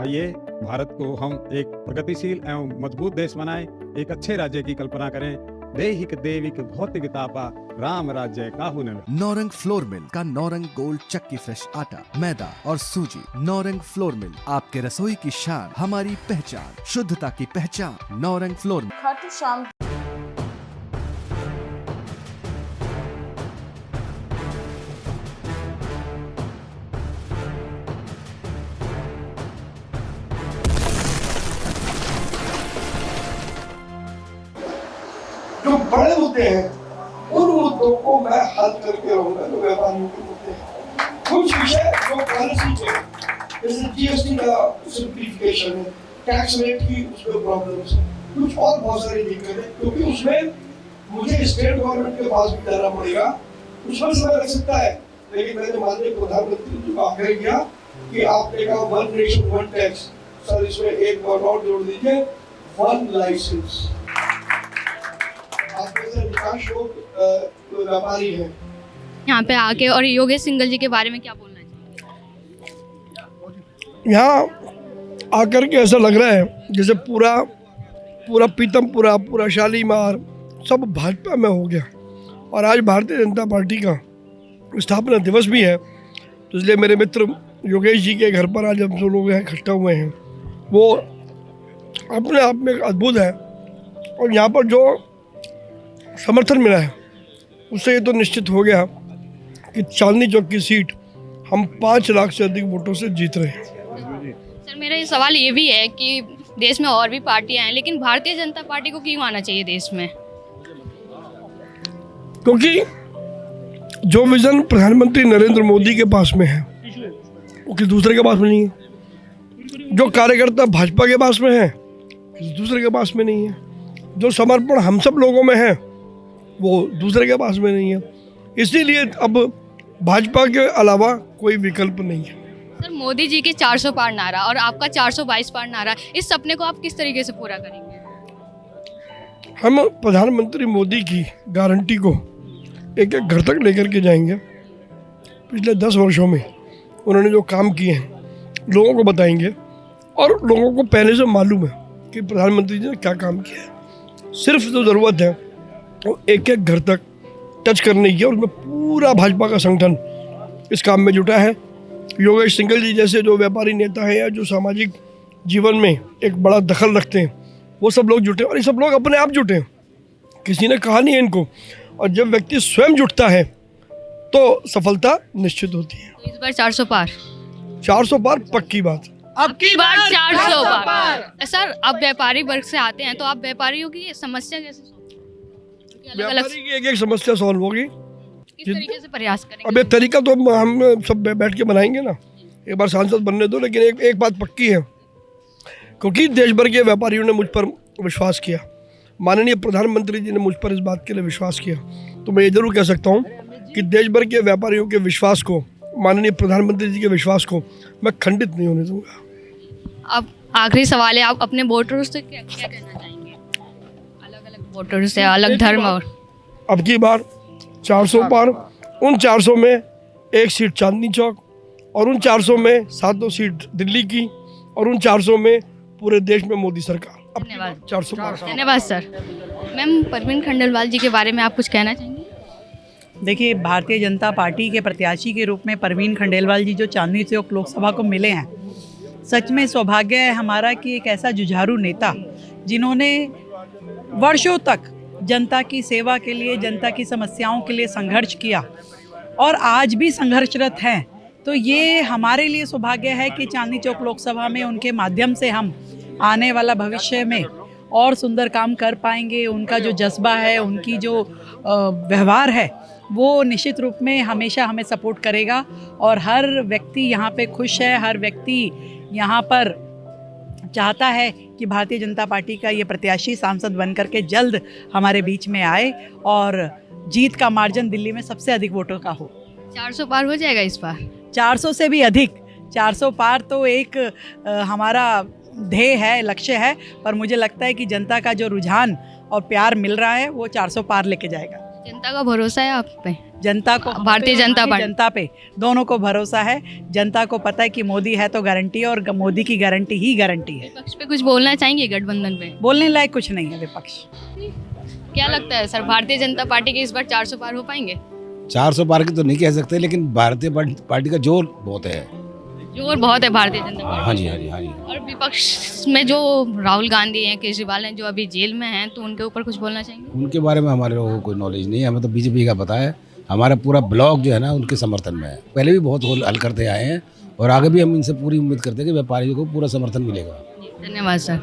आइए भारत को हम एक प्रगतिशील एवं मजबूत देश बनाएं, एक अच्छे राज्य की कल्पना करें। देहिक देविक भौतिक तापा राम राज्य काहू न। नौरंग फ्लोर मिल का नौरंग गोल्ड चक्की फ्रेश आटा, मैदा और सूजी। नौरंग फ्लोर मिल, आपके रसोई की शान, हमारी पहचान, शुद्धता की पहचान। Naurang flour mill. खाटू श्याम जो बड़े मुद्दे हैं उन मुद्दों को मैं हल करके रहूंगा। जो व्यापारियों के मुद्दे हैं, कुछ विषय जो पॉलिसी के, जैसे जीएसटी का सिंप्लीफिकेशन है, टैक्स रेट की उसमें प्रॉब्लम्स है, कुछ और बहुत सारी दिक्कतें हैं, क्योंकि उसमें मुझे स्टेट गवर्नमेंट के पास भी जाना पड़ेगा। उसमें समय लग सकता है, लेकिन मैंने माननीय प्रधानमंत्री जी को आग्रह किया कि आपने कहा one nation one tax, sir इसमें एक वर्ड और जोड़ दीजिए, वन लाइसेंस। व्यापारी है यहाँ पे आके, और योगेश सिंघल जी के बारे में क्या बोलना चाहिए? यहाँ आकर के ऐसा लग रहा है जैसे पूरा पीतमपुरा, पूरा शालीमार सब भाजपा में हो गया। और आज भारतीय जनता पार्टी का स्थापना दिवस भी है, तो इसलिए मेरे मित्र योगेश जी के घर पर आज हम सब लोग इकट्ठा हुए हैं। वो अपने आप में अद्भुत है, और यहाँ पर जो समर्थन मिला है उससे ये तो निश्चित हो गया कि चांदनी चौक की सीट हम 5 लाख से अधिक वोटों से जीत रहे हैं। सर, मेरा ये सवाल ये भी है कि देश में और भी पार्टियां हैं, लेकिन भारतीय जनता पार्टी को क्यों आना चाहिए देश में? क्योंकि जो विजन प्रधानमंत्री नरेंद्र मोदी के पास में है वो किसी दूसरे के पास में नहीं है। जो कार्यकर्ता भाजपा के पास में है किसी दूसरे के पास में नहीं है। जो समर्पण हम सब लोगों में है वो दूसरे के पास में नहीं है। इसीलिए अब भाजपा के अलावा कोई विकल्प नहीं है। सर, मोदी जी के 400 पार नारा और आपका 422 पार नारा, इस सपने को आप किस तरीके से पूरा करेंगे? हम प्रधानमंत्री मोदी की गारंटी को एक एक घर तक लेकर के जाएंगे। पिछले 10 वर्षों में उन्होंने जो काम किए हैं लोगों को बताएंगे, और लोगों को पहले से मालूम है कि प्रधानमंत्री जी ने क्या काम किया है। सिर्फ तो ज़रूरत है वो एक एक घर तक टच करने की, और उसमें पूरा भाजपा का संगठन इस काम में जुटा है। योगेश सिंघल जी जैसे जो व्यापारी नेता हैं या जो सामाजिक जीवन में एक बड़ा दखल रखते हैं, वो सब लोग जुटे, और ये सब लोग अपने आप जुटे हैं, किसी ने कहा नहीं है इनको। और जब व्यक्ति स्वयं जुटता है तो सफलता निश्चित होती है। तो इस बार 400 पार? 400 पार पक्की बात। अब की बार 400 पार। सर, अब व्यापारी वर्ग से आते हैं, तो आप व्यापारियों की समस्या कैसे सोचते हैं? व्यापारी की एक एक समस्या सॉल्व होगी। किस तरीके से प्रयास करेंगे? अब ये तरीका तो हम सब बैठ के बनाएंगे ना, एक बार सांसद बनने दो। लेकिन एक बात पक्की है, क्योंकि देश भर के व्यापारियों ने मुझ पर विश्वास किया, माननीय प्रधानमंत्री जी ने मुझ पर इस बात के लिए विश्वास किया, तो मैं ये जरूर कह सकता हूँ कि देश भर के व्यापारियों के विश्वास को, माननीय प्रधानमंत्री जी के विश्वास को मैं खंडित नहीं होने दूंगा। अब आखिरी सवाल है, आप अपने वोटर्स से क्या कहना चाहेंगे? अलग अलग वोटर्स है, अलग धर्म, और अब की बार 400 पार। उन 400 में एक सीट चांदनी चौक, और उन 400 में 7 सीट दिल्ली की, और उन 400 में पूरे देश में मोदी सरकार। धन्यवाद। 400 पार। धन्यवाद सर। मैम, परवीन खंडेलवाल जी के बारे में आप कुछ कहना चाहेंगे? देखिए, भारतीय जनता पार्टी के प्रत्याशी के रूप में परवीन खंडेलवाल जी जो चांदनी चौक लोकसभा को मिले हैं, सच में सौभाग्य है हमारा कि एक ऐसा जुझारू नेता जिन्होंने वर्षों तक जनता की सेवा के लिए, जनता की समस्याओं के लिए संघर्ष किया और आज भी संघर्षरत हैं, तो ये हमारे लिए सौभाग्य है कि चांदनी चौक लोकसभा में उनके माध्यम से हम आने वाला भविष्य में और सुंदर काम कर पाएंगे। उनका जो जज्बा है, उनकी जो व्यवहार है, वो निश्चित रूप में हमेशा हमें सपोर्ट करेगा, और हर व्यक्ति यहाँ पे खुश है, हर व्यक्ति यहाँ पर चाहता है कि भारतीय जनता पार्टी का ये प्रत्याशी सांसद बनकर के जल्द हमारे बीच में आए और जीत का मार्जिन दिल्ली में सबसे अधिक वोटों का हो। 400 पार हो जाएगा इस बार? 400 से भी अधिक। 400 पार तो एक हमारा ध्येय है, लक्ष्य है, पर मुझे लगता है कि जनता का जो रुझान और प्यार मिल रहा है वो 400 पार लेके जाएगा। जनता का भरोसा है आप पे? जनता को, भारतीय जनता पार्टी, जनता पे दोनों को भरोसा है। जनता को पता है कि मोदी है तो गारंटी है, और मोदी की गारंटी ही गारंटी है। विपक्ष पे कुछ बोलना चाहेंगे गठबंधन पे? बोलने लायक कुछ नहीं है विपक्ष। क्या लगता है सर, भारतीय जनता पार्टी के इस बार 400 पार हो पाएंगे? 400 पार की तो नहीं कह सकते, लेकिन भारतीय पार्टी का जोर बहुत है। जोर बहुत है भारतीय जनता पार्टी। हाँ जी, हाँ जी, हाँ जी। और विपक्ष में जो राहुल गांधी हैं, केजरीवाल हैं, जो अभी जेल में हैं, तो उनके ऊपर कुछ बोलना चाहेंगे? उनके बारे में हमारे लोगों को कोई नॉलेज नहीं है, हमें तो बीजेपी का पता है। हमारा पूरा ब्लॉक जो है ना उनके समर्थन में है, पहले भी बहुत हल करते आए हैं और आगे भी हम इनसे पूरी उम्मीद करते हैं कि व्यापारियों को पूरा समर्थन मिलेगा। धन्यवाद सर।